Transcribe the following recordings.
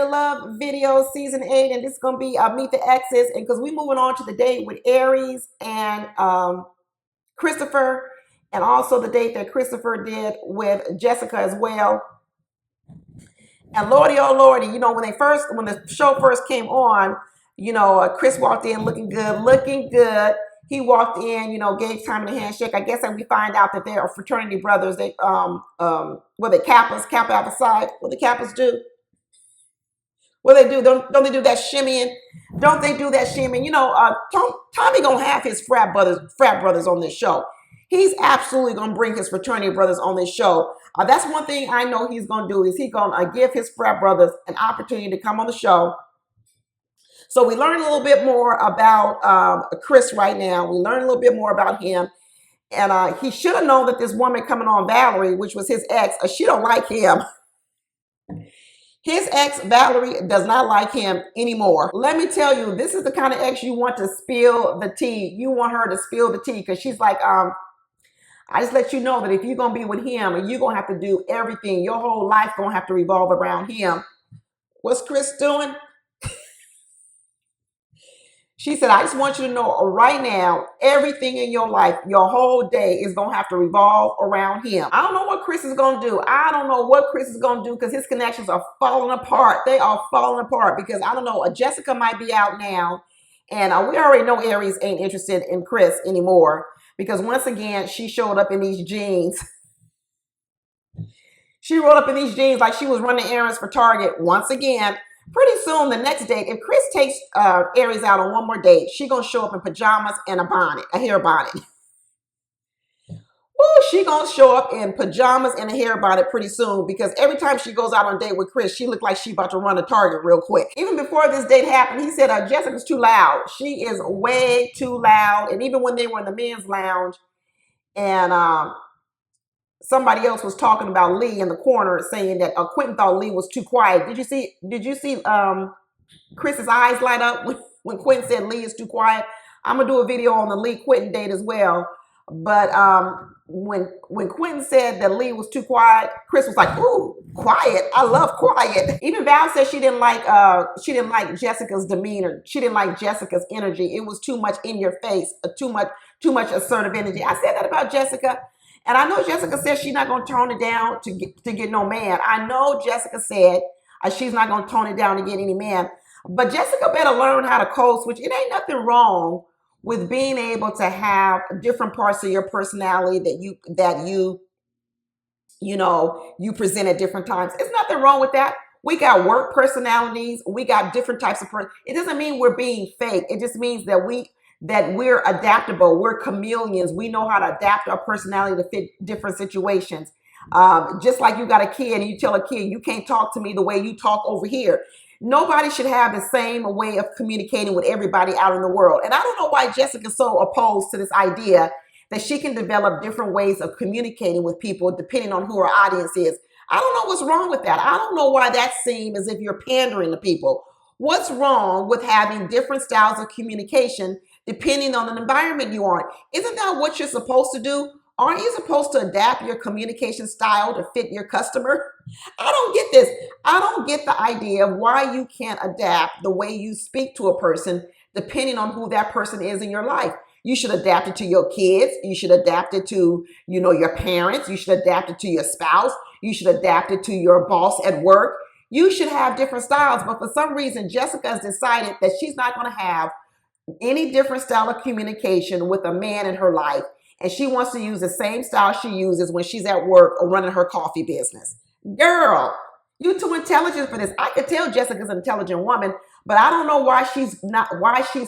to Love video season 8, and this is gonna be Meet the Exes, and because we're moving on to the date with Aries and Christopher, and also the date that Christopher did with Jessica as well. And Lordy, oh Lordy, when the show first came on, Chris walked in looking good, looking good. He walked in, gave Simon a handshake. I guess that we find out that they are fraternity brothers. They were they Kappas, Kappa Alpha Psi. What the Kappas do? What they do? Don't they do that shimmying? Don't they do that shimmying? Tommy gonna have his frat brothers on this show. He's absolutely gonna bring his fraternity brothers on this show. That's one thing I know he's gonna do is he's gonna give his frat brothers an opportunity to come on the show. So we learned a little bit more about Chris right now. We learned a little bit more about him. And he should have known that this woman coming on, Valerie, which was his ex, she don't like him. His ex, Valerie, does not like him anymore. Let me tell you, this is the kind of ex you want to spill the tea. You want her to spill the tea because she's like, I just let you know that if you're going to be with him, you're going to have to do everything. Your whole life going to have to revolve around him. What's Chris doing? She said, I just want you to know right now, everything in your life, your whole day is going to have to revolve around him. I don't know what Chris is going to do. I don't know what Chris is going to do because his connections are falling apart. They are falling apart because I don't know. Jessica might be out now. And we already know Aries ain't interested in Chris anymore because once again, she showed up in these jeans. She rolled up in these jeans like she was running errands for Target once again. Pretty soon, the next date, if Chris takes Aries out on one more date, she's going to show up in pajamas and a bonnet, a hair bonnet. Woo, she going to show up in pajamas and a hair bonnet pretty soon because every time she goes out on a date with Chris, she look like she about to run a Target real quick. Even before this date happened, he said Jessica's too loud. She is way too loud. And even when they were in the men's lounge and somebody else was talking about Lee in the corner saying that Quentin thought Lee was too quiet. Did you see Chris's eyes light up when Quentin said Lee is too quiet? I'm going to do a video on the Lee Quentin date as well. But when Quentin said that Lee was too quiet, Chris was like, ooh, quiet. I love quiet. Even Val said she didn't like Jessica's demeanor. She didn't like Jessica's energy. It was too much in your face, too much assertive energy. I said that about Jessica. And I know Jessica said she's not going to tone it down to get no man. I know Jessica said she's not going to tone it down to get any man. But Jessica better learn how to code switch. It ain't nothing wrong with being able to have different parts of your personality that you present at different times. It's nothing wrong with that. We got work personalities. We got different types of It doesn't mean we're being fake. It just means that we're adaptable. We're chameleons. We know how to adapt our personality to fit different situations. Just like you got a kid and you tell a kid, you can't talk to me the way you talk over here. Nobody should have the same way of communicating with everybody out in the world. And I don't know why Jessica's so opposed to this idea that she can develop different ways of communicating with people depending on who her audience is. I don't know what's wrong with that. I don't know why that seems as if you're pandering to people. What's wrong with having different styles of communication depending on the environment you are in? Isn't that what you're supposed to do? Aren't you supposed to adapt your communication style to fit your customer? I don't get this. I don't get the idea of why you can't adapt the way you speak to a person depending on who that person is in your life. You should adapt it to your kids. You should adapt it to, your parents. You should adapt it to your spouse. You should adapt it to your boss at work. You should have different styles. But for some reason, Jessica has decided that she's not going to have any different style of communication with a man in her life. And she wants to use the same style she uses when she's at work or running her coffee business. Girl, you're too intelligent for this. I could tell Jessica's an intelligent woman, but I don't know why she's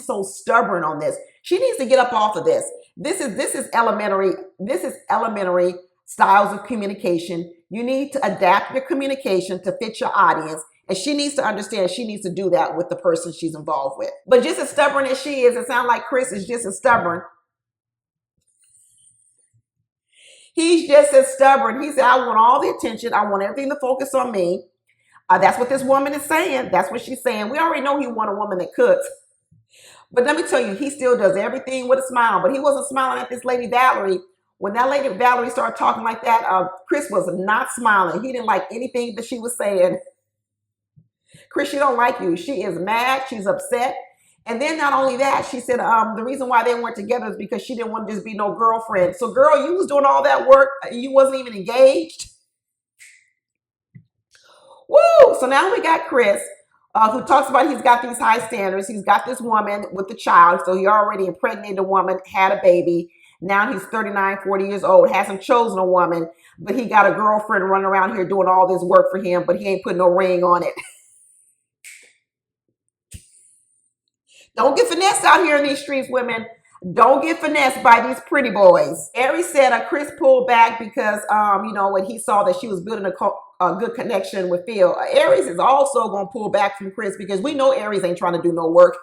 so stubborn on this. She needs to get up off of this. This is elementary styles of communication. You need to adapt your communication to fit your audience. And she needs to understand she needs to do that with the person she's involved with. But just as stubborn as she is, it sounds like Chris is just as stubborn. He's just as stubborn. He said, I want all the attention. I want everything to focus on me. That's what this woman is saying. That's what she's saying. We already know he want a woman that cooks. But let me tell you, he still does everything with a smile. But he wasn't smiling at this lady Valerie. When that lady Valerie started talking like that, Chris was not smiling. He didn't like anything that she was saying. Chris, she don't like you. She is mad. She's upset. And then not only that, she said the reason why they weren't together is because she didn't want to just be no girlfriend. So girl, you was doing all that work. You wasn't even engaged. Woo! So now we got Chris, who talks about he's got these high standards. He's got this woman with the child. So he already impregnated a woman, had a baby. Now he's 39, 40 years old, hasn't chosen a woman, but he got a girlfriend running around here doing all this work for him, but he ain't putting no ring on it. Don't get finessed out here in these streets, women. Don't get finessed by these pretty boys. Aries said Chris pulled back because, when he saw that she was building a good connection with Phil. Aries is also going to pull back from Chris because we know Aries ain't trying to do no work.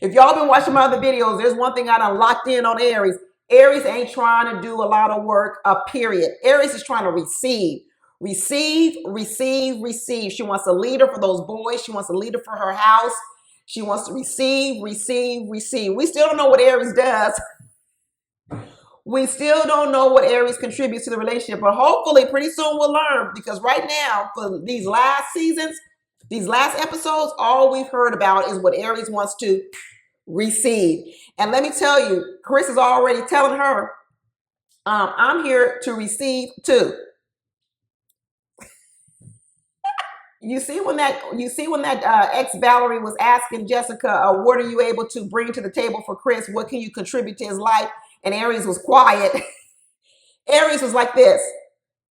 If y'all been watching my other videos, there's one thing I done locked in on Aries. Aries ain't trying to do a lot of work, period. Aries is trying to receive. Receive, receive, receive. She wants a leader for those boys. She wants a leader for her house. She wants to receive, receive, receive. We still don't know what Aries does. We still don't know what Aries contributes to the relationship, but hopefully pretty soon we'll learn, because right now, for these last seasons, these last episodes, all we've heard about is what Aries wants to receive. And let me tell you, Chris is already telling her, I'm here to receive too. You see when that ex Valerie was asking Jessica, what are you able to bring to the table for Chris? What can you contribute to his life? And Aries was quiet. Aries was like this.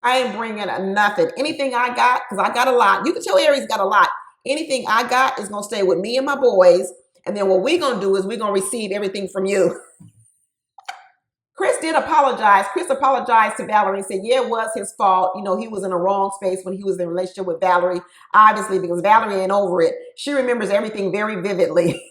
I ain't bringing nothing. Anything I got, because I got a lot. You can tell Aries got a lot. Anything I got is going to stay with me and my boys. And then what we're going to do is we're going to receive everything from you. Chris did apologize. Chris apologized to Valerie and said, yeah, it was his fault. He was in a wrong space when he was in a relationship with Valerie, obviously, because Valerie ain't over it. She remembers everything very vividly.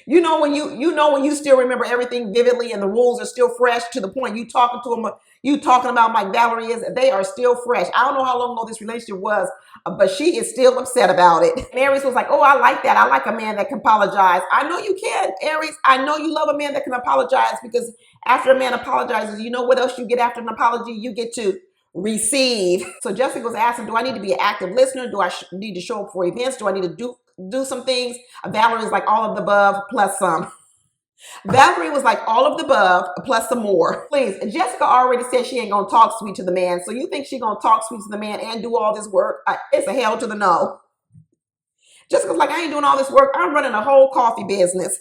When you still remember everything vividly and the rules are still fresh to the point you talking to them, you talking about like Valerie is, they are still fresh. I don't know how long ago this relationship was, but she is still upset about it. And Aries was like, oh, I like that. I like a man that can apologize. I know you can, Aries. I know you love a man that can apologize, because after a man apologizes, you know what else you get after an apology? You get to receive. So Jessica was asking, do I need to be an active listener? Do I need to show up for events? Do I need to do some things? Valerie was like, all of the above plus some. Valerie was like, all of the above plus some more. Please, Jessica already said she ain't gonna talk sweet to the man. So you think she gonna talk sweet to the man and do all this work? It's a hell to the no. Jessica's like, I ain't doing all this work. I'm running a whole coffee business.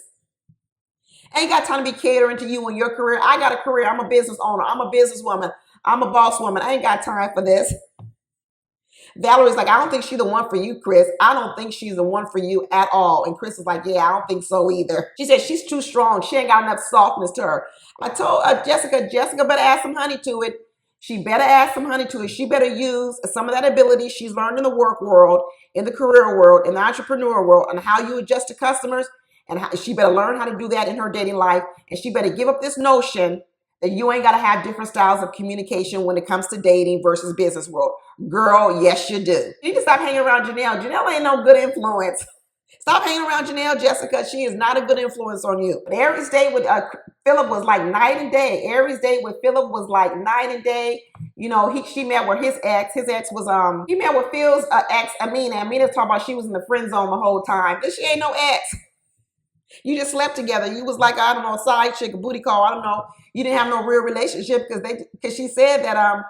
I ain't got time to be catering to you and your career. I got a career. I'm a business owner. I'm a businesswoman. I'm a boss woman. I ain't got time for this. Valerie's like, I don't think she's the one for you, Chris. I don't think she's the one for you at all. And Chris is like, yeah, I don't think so either. She said she's too strong. She ain't got enough softness to her. I told Jessica better add some honey to it. She better add some honey to it. She better use some of that ability she's learned in the work world, in the career world, in the entrepreneur world, and how you adjust to customers. And she better learn how to do that in her dating life. And she better give up this notion that you ain't got to have different styles of communication when it comes to dating versus business world. Girl, yes, you do. You need to stop hanging around Janelle. Janelle ain't no good influence. Stop hanging around Janelle, Jessica. She is not a good influence on you. But Aries' date with Philip was like night and day. Aries' date with Philip was like night and day. She met with his ex. His ex was, he met with Phil's ex, Amina. Amina's talking about she was in the friend zone the whole time. But she ain't no ex. You just slept together. You was like, I don't know, a side chick, a booty call. I don't know. You didn't have no real relationship because she said that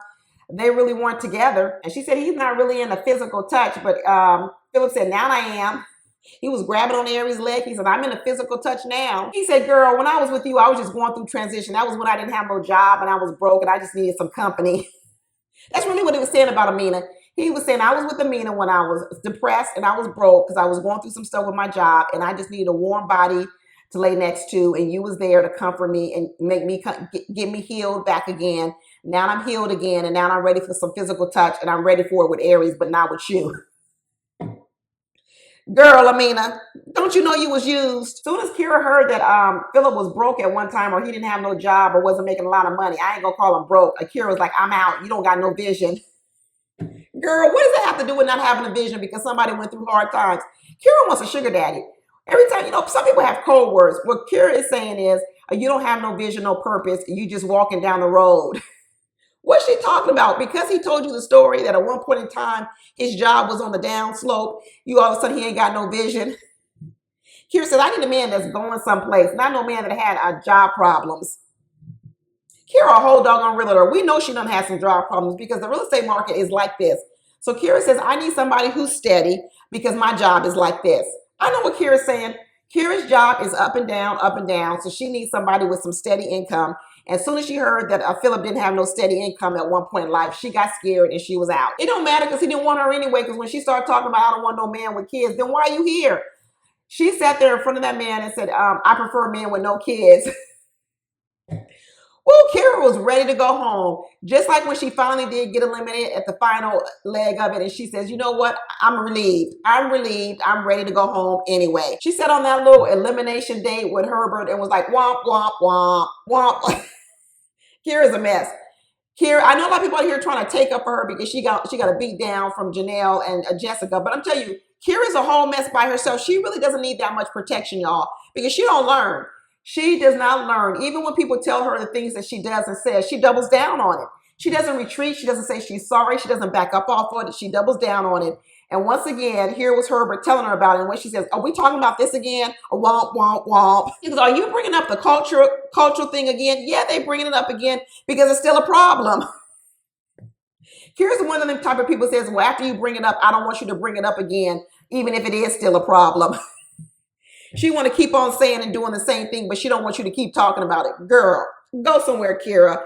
they really weren't together. And she said he's not really in a physical touch. But Philip said, now I am. He was grabbing on Aries' leg. He said, I'm in a physical touch now. He said, girl, when I was with you, I was just going through transition. That was when I didn't have no job and I was broke and I just needed some company. That's really what he was saying about Amina. He was saying I was with Amina when I was depressed and I was broke because I was going through some stuff with my job and I just needed a warm body to lay next to, and you was there to comfort me and make me get me healed back again. Now I'm healed again, and now I'm ready for some physical touch, and I'm ready for it with Aries, but not with you. Girl, Amina, don't you know you was used? As soon as Kira heard that Philip was broke at one time, or he didn't have no job, or wasn't making a lot of money, I ain't gonna call him broke. Kira was like, I'm out. You don't got no vision. Girl, what does that have to do with not having a vision because somebody went through hard times? Kira wants a sugar daddy. Every time, some people have code words. What Kira is saying is, you don't have no vision, no purpose. You just walking down the road. What's she talking about? Because he told you the story that at one point in time his job was on the downslope, you all of a sudden he ain't got no vision. Kira said, I need a man that's going someplace, not no man that had job problems. Kira, a whole doggone realtor. We know she done had some job problems because the real estate market is like this. So Kira says, I need somebody who's steady because my job is like this. I know what Kira's saying. Kira's job is up and down, up and down. So she needs somebody with some steady income. As soon as she heard that Philip didn't have no steady income at one point in life, she got scared and she was out. It don't matter because he didn't want her anyway, because when she started talking about, I don't want no man with kids, then why are you here? She sat there in front of that man and said, I prefer men with no kids. Well, Kira was ready to go home, just like when she finally did get eliminated at the final leg of it. And she says, you know what? I'm relieved. I'm relieved. I'm ready to go home anyway. She sat on that little elimination date with Herbert and was like, womp, womp, womp, womp. Kira's a mess. Kira, I know a lot of people out here trying to take up for her because she got a beat down from Janelle and Jessica. But I'm telling you, Kira's a whole mess by herself. She really doesn't need that much protection, y'all, because she don't learn. She does not learn. Even when people tell her the things that she does and says, she doubles down on it. She doesn't retreat. She doesn't say she's sorry. She doesn't back up off of it. She doubles down on it. And once again, here was Herbert telling her about it. And when she says, are we talking about this again? Womp, womp, womp. He goes, are you bringing up the cultural thing again? Yeah, they bringing it up again because it's still a problem. Here's one of them type of people says, well, after you bring it up, I don't want you to bring it up again, even if it is still a problem. She want to keep on saying and doing the same thing, but she don't want you to keep talking about it. Girl, go somewhere, Kira.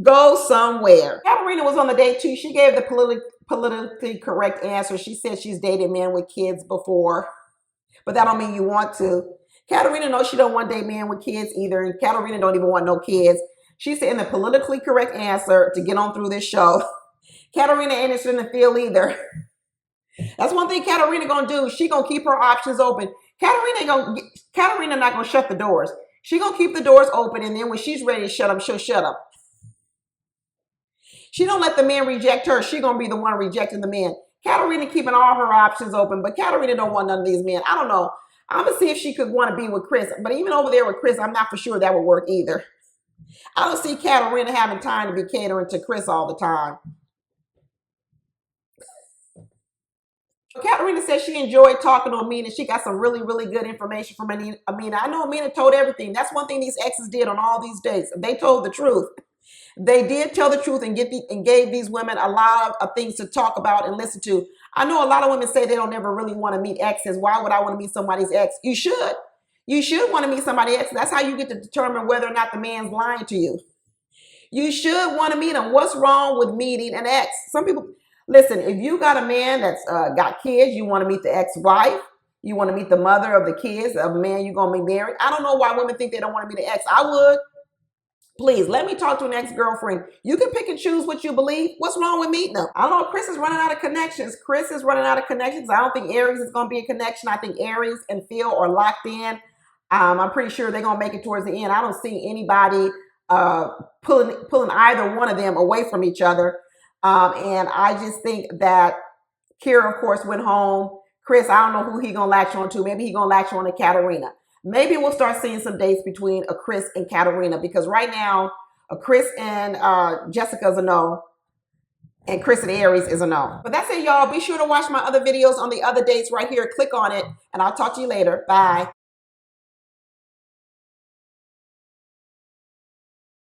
Go somewhere. Katarina was on the date too. She gave the politically correct answer. She said she's dated men with kids before, but that don't mean you want to. Katarina knows she don't want to date men with kids either, and Katarina don't even want no kids. She said in the politically correct answer to get on through this show. Katarina ain't interested in the field either. That's one thing Katarina gonna do. She gonna keep her options open. Katarina not gonna shut the doors. She gonna keep the doors open, and then when she's ready to shut them, she'll shut them. She don't let the men reject her. She gonna be the one rejecting the men. Katarina keeping all her options open, but Katarina don't want none of these men. I don't know. I'm gonna see if she could want to be with Chris, but even over there with Chris, I'm not for sure that would work either. I don't see Katarina having time to be catering to Chris all the time. Katarina says she enjoyed talking to Amina. She got some really, really good information from Amina. I know Amina told everything. That's one thing these exes did on all these dates. They told the truth. They did tell the truth and gave these women a lot of things to talk about and listen to. I know a lot of women say they don't ever really want to meet exes. Why would I want to meet somebody's ex? You should. You should want to meet somebody's ex. That's how you get to determine whether or not the man's lying to you. You should want to meet him. What's wrong with meeting an ex? Some people... Listen, if you got a man that's got kids, you want to meet the ex-wife, you want to meet the mother of the kids of a man you're going to be married. I don't know why women think they don't want to meet the ex. I would. Please, let me talk to an ex-girlfriend. You can pick and choose what you believe. What's wrong with meeting them? I don't know. Chris is running out of connections. Chris is running out of connections. I don't think Aries is going to be a connection. I think Aries and Phil are locked in. I'm pretty sure they're going to make it towards the end. I don't see anybody pulling either one of them away from each other. And I just think that Kira, of course, went home. Chris, I don't know who he gonna latch on to. Maybe he gonna latch on to Katarina. Maybe we'll start seeing some dates between a Chris and Katarina, because right now, a Chris and Jessica's a no, and Chris and Aries is a no. But that's it, y'all. Be sure to watch my other videos on the other dates right here. Click on it, and I'll talk to you later. Bye.